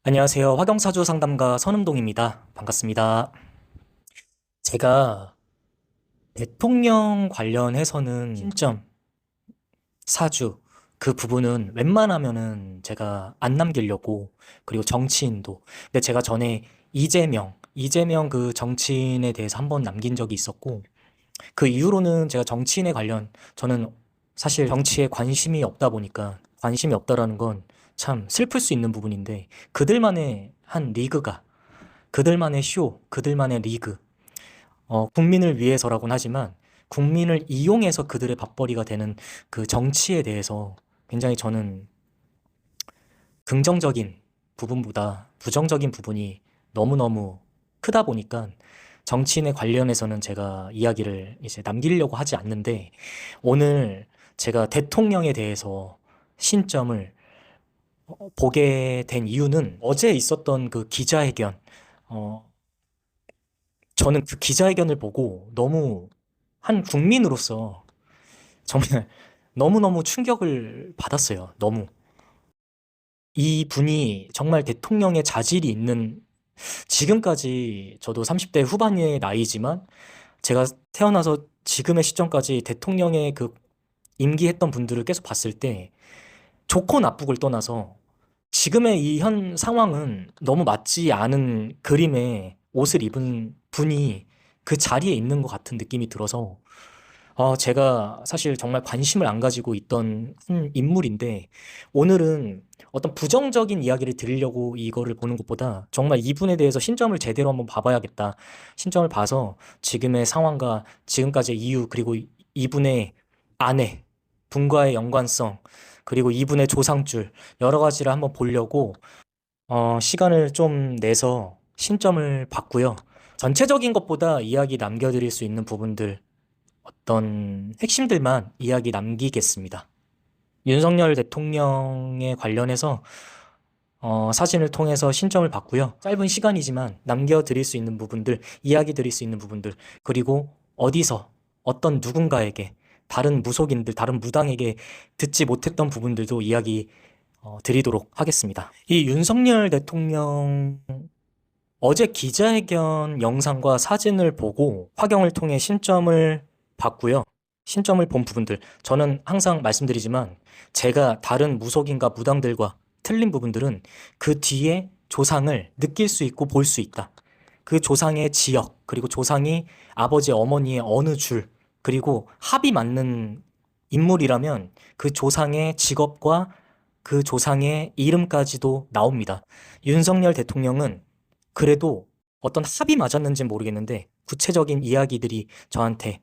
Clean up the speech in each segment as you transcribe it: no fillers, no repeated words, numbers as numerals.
안녕하세요. 화경사주 상담가 선음동입니다. 반갑습니다. 제가 대통령 관련해서는 신점, 사주, 그 부분은 웬만하면은 제가 안 남기려고, 그리고 정치인도. 근데 제가 전에 이재명 그 정치인에 대해서 한번 남긴 적이 있었고, 그 이후로는 제가 정치인에 관련, 저는 사실 정치에 관심이 없다 보니까, 관심이 없다라는 건 참 슬플 수 있는 부분인데, 그들만의 한 리그가 그들만의 쇼, 그들만의 리그, 국민을 위해서라고는 하지만 국민을 이용해서 그들의 밥벌이가 되는 그 정치에 대해서 굉장히 저는 긍정적인 부분보다 부정적인 부분이 너무너무 크다 보니까 정치인에 관련해서는 제가 이야기를 이제 남기려고 하지 않는데, 오늘 제가 대통령에 대해서 신점을 보게 된 이유는 어제 있었던 그 기자회견, 어, 저는 그 기자회견을 보고 너무 한 국민으로서 정말 너무너무 충격을 받았어요. 너무. 이 분이 정말 대통령의 자질이 있는, 지금까지 저도 30대 후반의 나이지만 제가 태어나서 지금의 시점까지 대통령의 그 임기했던 분들을 계속 봤을 때 좋고 나쁘고를 떠나서 지금의 이 현 상황은 너무 맞지 않은 그림의 옷을 입은 분이 그 자리에 있는 것 같은 느낌이 들어서, 제가 사실 정말 관심을 안 가지고 있던 한 인물인데, 오늘은 어떤 부정적인 이야기를 드리려고 이거를 보는 것보다 정말 이분에 대해서 신점을 제대로 한번 봐봐야겠다. 신점을 봐서 지금의 상황과 지금까지의 이유, 그리고 이분의 아내, 분과의 연관성, 그리고 이분의 조상줄, 여러 가지를 한번 보려고 시간을 좀 내서 신점을 봤고요. 전체적인 것보다 이야기 남겨드릴 수 있는 부분들, 어떤 핵심들만 이야기 남기겠습니다. 윤석열 대통령에 관련해서 사진을 통해서 신점을 봤고요. 짧은 시간이지만 남겨드릴 수 있는 부분들, 이야기 드릴 수 있는 부분들, 그리고 어디서 어떤 누군가에게, 다른 무속인들, 다른 무당에게 듣지 못했던 부분들도 이야기 드리도록 하겠습니다. 이 윤석열 대통령 어제 기자회견 영상과 사진을 보고 화경을 통해 신점을 봤고요. 신점을 본 부분들, 저는 항상 말씀드리지만 제가 다른 무속인과 무당들과 틀린 부분들은 그 뒤에 조상을 느낄 수 있고 볼 수 있다. 그 조상의 지역, 그리고 조상이 아버지, 어머니의 어느 줄, 그리고 합이 맞는 인물이라면 그 조상의 직업과 그 조상의 이름까지도 나옵니다. 윤석열 대통령은 그래도 어떤 합이 맞았는지는 모르겠는데 구체적인 이야기들이 저한테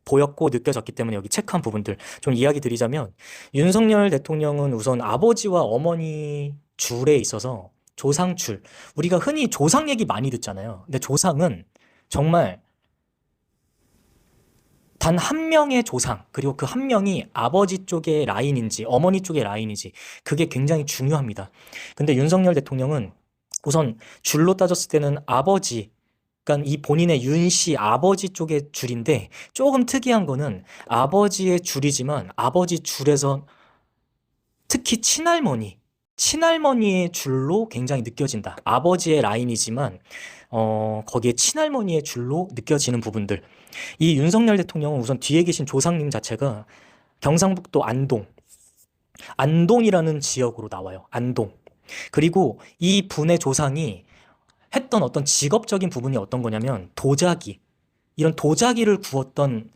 보였고 느껴졌기 때문에 여기 체크한 부분들 좀 이야기 드리자면, 윤석열 대통령은 우선 아버지와 어머니 줄에 있어서 조상줄, 우리가 흔히 조상 얘기 많이 듣잖아요. 근데 조상은 정말 단 한 명의 조상, 그리고 그 한 명이 아버지 쪽의 라인인지 어머니 쪽의 라인인지, 그게 굉장히 중요합니다. 근데 윤석열 대통령은 우선 줄로 따졌을 때는 아버지, 그러니까 이 본인의 윤 씨 아버지 쪽의 줄인데, 조금 특이한 거는 아버지의 줄이지만 아버지 줄에서 특히 친할머니의 줄로 굉장히 느껴진다. 아버지의 라인이지만 거기에 친할머니의 줄로 느껴지는 부분들. 이 윤석열 대통령은 우선 뒤에 계신 조상님 자체가 경상북도 안동이라는 지역으로 나와요. 안동. 그리고 이 분의 조상이 했던 어떤 직업적인 부분이 어떤 거냐면 이런 도자기를 구웠던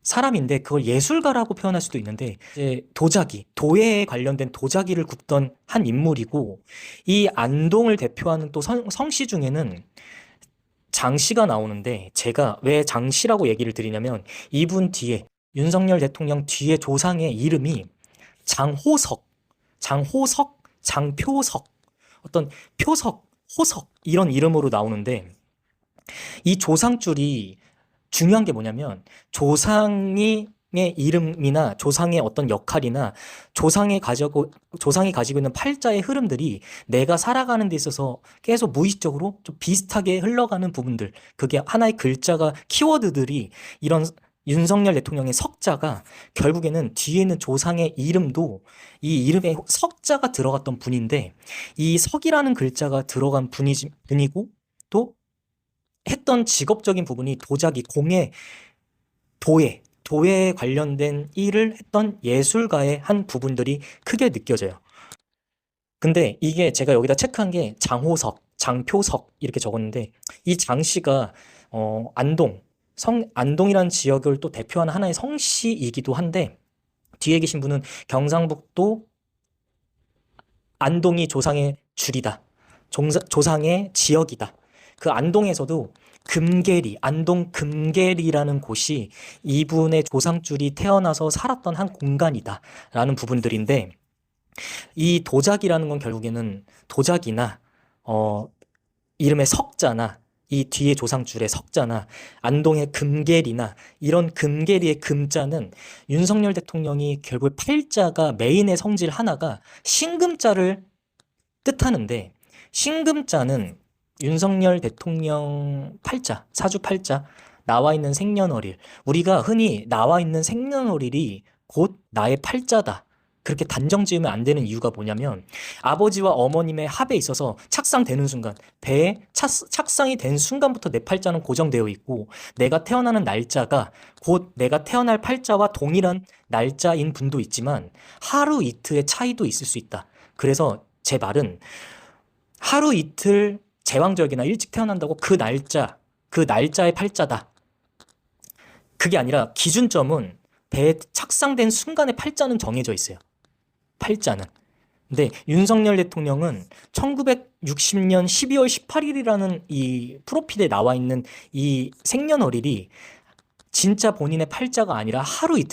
사람인데, 그걸 예술가라고 표현할 수도 있는데, 이제 도예에 관련된 도자기를 굽던 한 인물이고, 이 안동을 대표하는 또 성씨 중에는 장씨가 나오는데, 제가 왜 장씨라고 얘기를 드리냐면 이분 뒤에, 윤석열 대통령 뒤에 조상의 이름이 장표석, 어떤 표석, 호석 이런 이름으로 나오는데, 이 조상줄이 중요한 게 뭐냐면 조상의 이름이나 조상의 어떤 역할이나 조상이 가지고 있는 팔자의 흐름들이 내가 살아가는 데 있어서 계속 무의식적으로 좀 비슷하게 흘러가는 부분들, 그게 하나의 글자가 키워드들이 이런 윤석열 대통령의 석자가 결국에는 뒤에 있는 조상의 이름도 이 이름에 석자가 들어갔던 분인데, 이 석이라는 글자가 들어간 분이고 또 했던 직업적인 부분이 도자기, 공예, 도에 관련된 일을 했던 예술가의 한 부분들이 크게 느껴져요. 근데 이게 제가 여기다 체크한 게 장호석, 장표석 이렇게 적었는데, 이 장 씨가 안동이라는 지역을 또 대표하는 하나의 성씨이기도 한데, 뒤에 계신 분은 경상북도 안동이 조상의 줄이다. 조상의 지역이다. 그 안동에서도 안동 금계리라는 곳이 이분의 조상줄이 태어나서 살았던 한 공간이다라는 부분들인데, 이 도자기라는 건 결국에는 도자기나 이름의 석자나 이 뒤에 조상줄의 석자나 안동의 금계리나 이런 금계리의 금자는 윤석열 대통령이 결국 팔자가 메인의 성질 하나가 신금자를 뜻하는데, 신금자는 윤석열 대통령 팔자, 사주 팔자, 나와 있는 생년월일, 우리가 흔히 나와 있는 생년월일이 곧 나의 팔자다, 그렇게 단정 지으면 안 되는 이유가 뭐냐면, 아버지와 어머님의 합에 있어서 착상되는 순간, 배에 착상이 된 순간부터 내 팔자는 고정되어 있고, 내가 태어나는 날짜가 곧 내가 태어날 팔자와 동일한 날짜인 분도 있지만 하루 이틀의 차이도 있을 수 있다. 그래서 제 말은 하루 이틀 제왕절개나 일찍 태어난다고 그 날짜의 팔자다, 그게 아니라 기준점은 배에 착상된 순간의 팔자는 정해져 있어요. 팔자는. 근데 윤석열 대통령은 1960년 12월 18일이라는 이 프로필에 나와 있는 이 생년월일이 진짜 본인의 팔자가 아니라 하루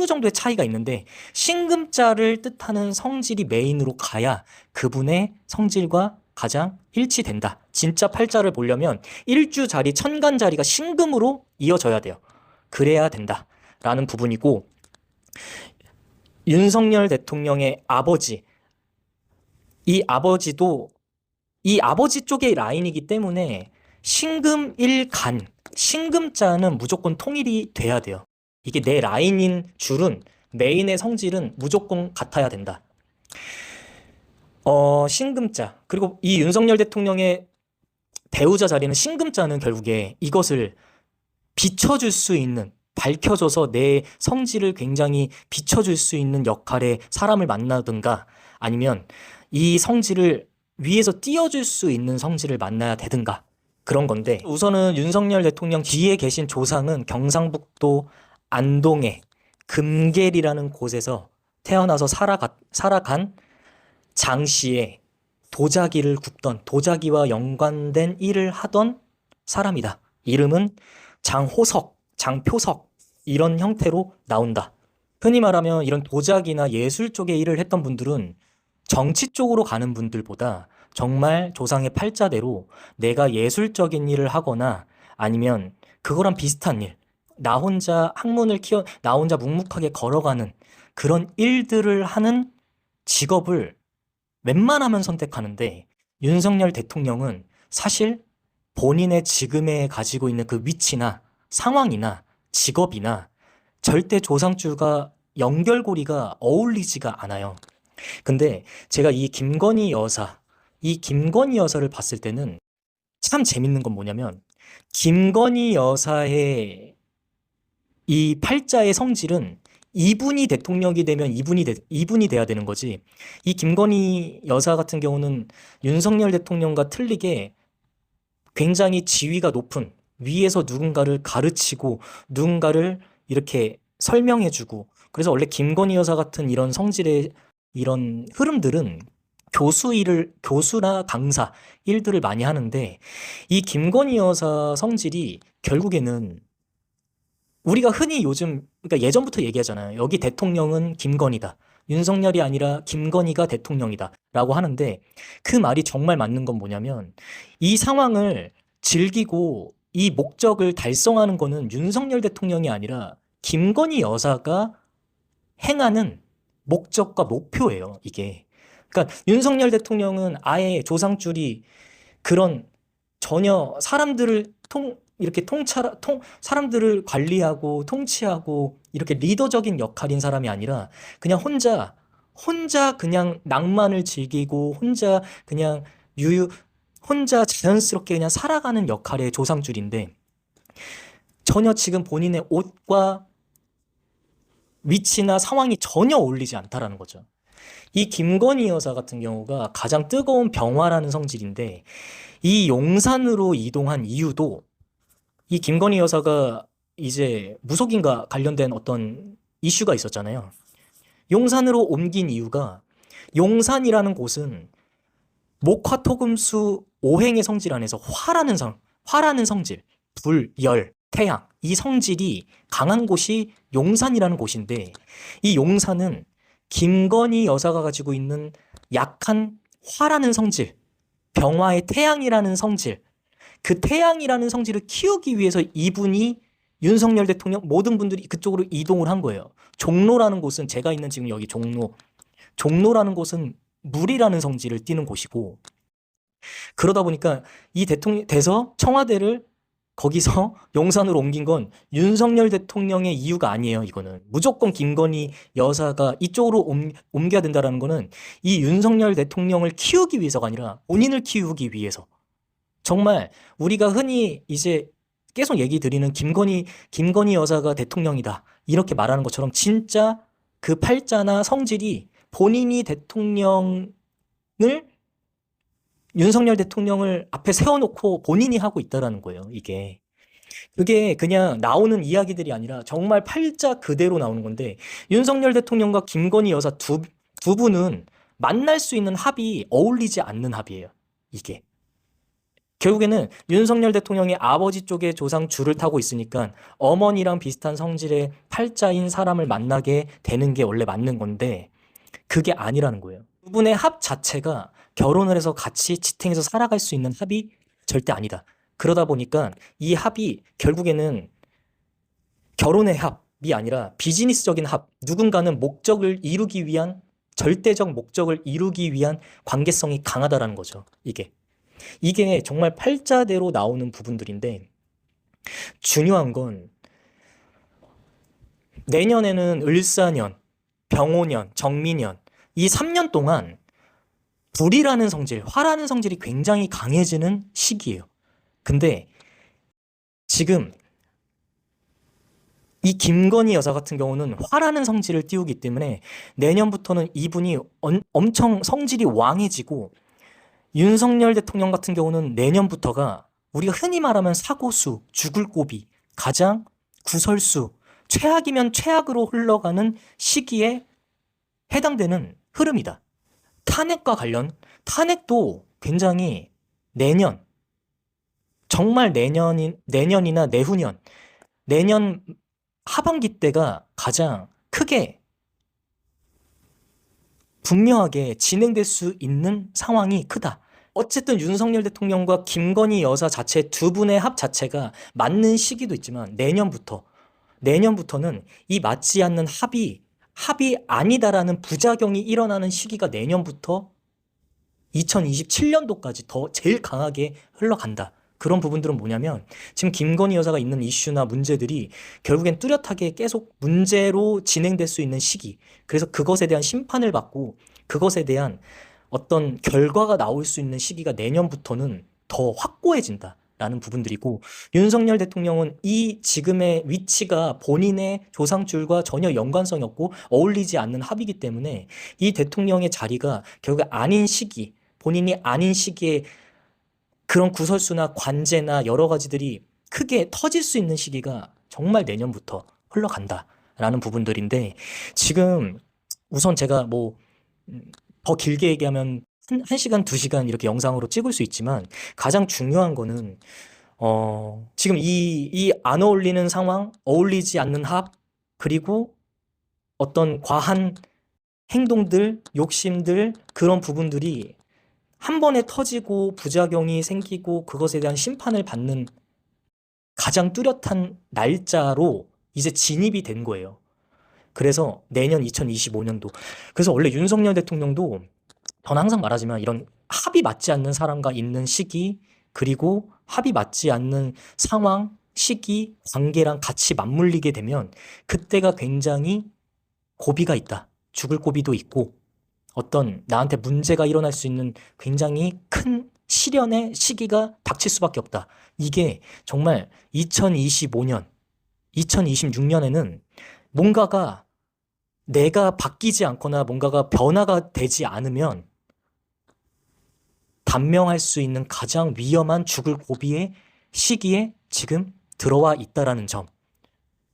정도의 차이가 있는데, 신금자를 뜻하는 성질이 메인으로 가야 그분의 성질과 가장 일치된다. 진짜 팔자를 보려면 일주자리, 천간자리가 신금으로 이어져야 돼요. 그래야 된다 라는 부분이고, 윤석열 대통령의 아버지, 이 아버지도 이 아버지 쪽의 라인이기 때문에 신금일간, 신금자는 무조건 통일이 돼야 돼요. 이게 내 라인인 줄은, 메인의 성질은 무조건 같아야 된다. 신금자, 그리고 이 윤석열 대통령의 배우자 자리는 신금자는 결국에 이것을 비춰줄 수 있는, 밝혀줘서 내 성질을 굉장히 비춰줄 수 있는 역할의 사람을 만나든가, 아니면 이 성질을 위에서 띄워줄 수 있는 성질을 만나야 되든가, 그런 건데, 우선은 윤석열 대통령 뒤에 계신 조상은 경상북도 안동의 금계리라는 곳에서 태어나서 살아간 장씨의 도자기를 굽던, 도자기와 연관된 일을 하던 사람이다. 이름은 장호석, 장표석, 이런 형태로 나온다. 흔히 말하면 이런 도자기나 예술 쪽의 일을 했던 분들은 정치 쪽으로 가는 분들보다 정말 조상의 팔자대로 내가 예술적인 일을 하거나 아니면 그거랑 비슷한 일, 나 혼자 나 혼자 묵묵하게 걸어가는 그런 일들을 하는 직업을 웬만하면 선택하는데, 윤석열 대통령은 사실 본인의 지금에 가지고 있는 그 위치나 상황이나 직업이나 절대 조상줄과 연결고리가 어울리지가 않아요. 근데 제가 이 김건희 여사를 봤을 때는 참 재밌는 건 뭐냐면, 김건희 여사의 이 팔자의 성질은 이분이 대통령이 되면 이분이 돼야 되는 거지, 이 김건희 여사 같은 경우는 윤석열 대통령과 틀리게 굉장히 지위가 높은, 위에서 누군가를 가르치고 누군가를 이렇게 설명해주고, 그래서 원래 김건희 여사 같은 이런 성질의 이런 흐름들은 교수나 강사 일들을 많이 하는데, 이 김건희 여사 성질이 결국에는 우리가 흔히 요즘, 그러니까 예전부터 얘기하잖아요. 여기 대통령은 김건희다, 윤석열이 아니라 김건희가 대통령이다 라고 하는데, 그 말이 정말 맞는 건 뭐냐면, 이 상황을 즐기고 이 목적을 달성하는 거는 윤석열 대통령이 아니라 김건희 여사가 행하는 목적과 목표예요, 이게. 그러니까 윤석열 대통령은 아예 조상줄이 그런 전혀 사람들을 이렇게 사람들을 관리하고 통치하고 이렇게 리더적인 역할인 사람이 아니라 그냥 혼자 그냥 낭만을 즐기고 그냥 유유, 혼자 자연스럽게 그냥 살아가는 역할의 조상줄인데 전혀 지금 본인의 옷과 위치나 상황이 전혀 어울리지 않다라는 거죠. 이 김건희 여사 같은 경우가 가장 뜨거운 병화라는 성질인데 이 용산으로 이동한 이유도 이 김건희 여사가 이제 무속인과 관련된 어떤 이슈가 있었잖아요. 용산으로 옮긴 이유가 용산이라는 곳은 목화토금수 오행의 성질 안에서 화라는 성질, 불, 열, 태양 이 성질이 강한 곳이 용산이라는 곳인데 이 용산은 김건희 여사가 가지고 있는 약한 화라는 성질, 병화의 태양이라는 성질, 그 태양이라는 성질을 키우기 위해서 이분이 윤석열 대통령 모든 분들이 그쪽으로 이동을 한 거예요. 종로라는 곳은 제가 있는 지금 여기 종로라는 곳은 물이라는 성질을 띠는 곳이고 그러다 보니까 이 대통령 돼서 청와대를 거기서 용산으로 옮긴 건 윤석열 대통령의 이유가 아니에요. 이거는 무조건 김건희 여사가 이쪽으로 옮겨야 된다라는 거는 이 윤석열 대통령을 키우기 위해서가 아니라 본인을 키우기 위해서 정말 우리가 흔히 이제 계속 얘기 드리는 김건희 여사가 대통령이다 이렇게 말하는 것처럼 진짜 그 팔자나 성질이 본인이 윤석열 대통령을 앞에 세워놓고 본인이 하고 있다라는 거예요, 이게. 그게 그냥 나오는 이야기들이 아니라 정말 팔자 그대로 나오는 건데, 윤석열 대통령과 김건희 여사 두 분은 만날 수 있는 합이 어울리지 않는 합이에요, 이게. 결국에는 윤석열 대통령의 아버지 쪽의 조상 줄을 타고 있으니까 어머니랑 비슷한 성질의 팔자인 사람을 만나게 되는 게 원래 맞는 건데, 그게 아니라는 거예요. 두 분의 합 자체가 결혼을 해서 같이 지탱해서 살아갈 수 있는 합이 절대 아니다. 그러다 보니까 이 합이 결국에는 결혼의 합이 아니라 비즈니스적인 합, 누군가는 절대적 목적을 이루기 위한 관계성이 강하다라는 거죠. 이게 정말 팔자대로 나오는 부분들인데 중요한 건 내년에는 을사년, 병오년, 정미년 이 3년 동안 불이라는 성질, 화라는 성질이 굉장히 강해지는 시기예요. 근데 지금 이 김건희 여사 같은 경우는 화라는 성질을 띄우기 때문에 내년부터는 이분이 엄청 성질이 왕해지고 윤석열 대통령 같은 경우는 내년부터가 우리가 흔히 말하면 사고수, 죽을 고비, 가장 구설수, 최악이면 최악으로 흘러가는 시기에 해당되는 흐름이다. 탄핵도 굉장히 정말 내년이나 내후년, 내년 하반기 때가 가장 크게 분명하게 진행될 수 있는 상황이 크다. 어쨌든 윤석열 대통령과 김건희 여사 자체 두 분의 합 자체가 맞는 시기도 있지만 내년부터는 이 맞지 않는 합이 아니다라는 부작용이 일어나는 시기가 내년부터 2027년도까지 더 제일 강하게 흘러간다. 그런 부분들은 뭐냐면 지금 김건희 여사가 있는 이슈나 문제들이 결국엔 뚜렷하게 계속 문제로 진행될 수 있는 시기. 그래서 그것에 대한 심판을 받고 그것에 대한 어떤 결과가 나올 수 있는 시기가 내년부터는 더 확고해진다라는 부분들이고 윤석열 대통령은 이 지금의 위치가 본인의 조상줄과 전혀 연관성이 없고 어울리지 않는 합이기 때문에 이 대통령의 자리가 결국 본인이 아닌 시기에 그런 구설수나 관제나 여러 가지들이 크게 터질 수 있는 시기가 정말 내년부터 흘러간다라는 부분들인데 지금 우선 제가 더 길게 얘기하면 1시간, 2시간 이렇게 영상으로 찍을 수 있지만 가장 중요한 거는 지금 이 안 어울리는 상황, 어울리지 않는 합, 그리고 어떤 과한 행동들, 욕심들 그런 부분들이 한 번에 터지고 부작용이 생기고 그것에 대한 심판을 받는 가장 뚜렷한 날짜로 이제 진입이 된 거예요. 그래서 내년 2025년도. 그래서 원래 윤석열 대통령도 저는 항상 말하지만 이런 합이 맞지 않는 사람과 있는 시기, 그리고 합이 맞지 않는 상황, 시기, 관계랑 같이 맞물리게 되면 그때가 굉장히 고비가 있다. 죽을 고비도 있고 어떤 나한테 문제가 일어날 수 있는 굉장히 큰 시련의 시기가 닥칠 수밖에 없다. 이게 정말 2025년, 2026년에는 뭔가가 내가 바뀌지 않거나 뭔가가 변화가 되지 않으면 단명할 수 있는 가장 위험한 죽을 고비의 시기에 지금 들어와 있다라는 점.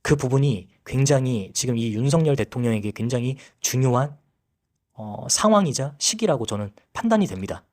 그 부분이 굉장히 지금 이 윤석열 대통령에게 굉장히 중요한 상황이자 시기라고 저는 판단이 됩니다.